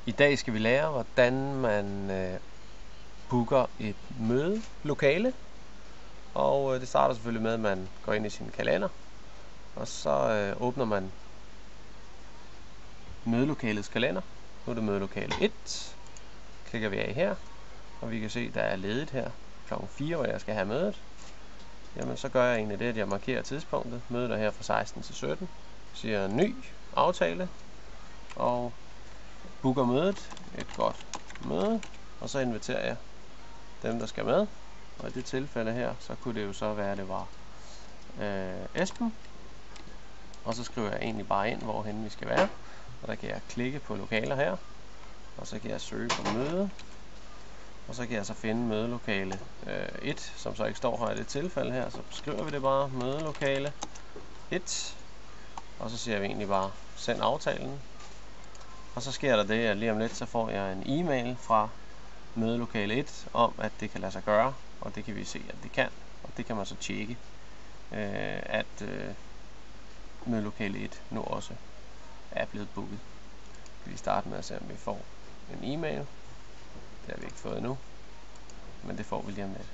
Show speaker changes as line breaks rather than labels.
I dag skal vi lære, hvordan man booker et mødelokale. Og det starter selvfølgelig med, at man går ind i sin kalender, og så åbner man mødelokalets kalender. Nu er det mødelokale 1. Klikker vi af her, og vi kan se, at der er ledigt her kl. 4, hvor jeg skal have mødet. Jamen, så gør jeg egentlig det, at jeg markerer tidspunktet. Mødet er her fra 16 til 17. Siger ny aftale, og booker mødet, et godt møde, og så inviterer jeg dem, der skal med. Og i det tilfælde her, så kunne det jo så være, at det var Esben. Og så skriver jeg egentlig bare ind, hvorhen vi skal være. Og der kan jeg klikke på lokaler her, og så kan jeg søge på møde. Og så kan jeg så finde mødelokale 1, som så ikke står her i det tilfælde her. Så skriver vi det bare, mødelokale 1. Og så siger vi egentlig bare, send aftalen. Og så sker der det, at lige om lidt, så får jeg en e-mail fra mødelokale 1 om, at det kan lade sig gøre. Og det kan vi se, at det kan. Og det kan man så tjekke, at mødelokale 1 nu også er blevet booket. Vi starter med at se, om vi får en e-mail. Det har vi ikke fået endnu, men det får vi lige om lidt.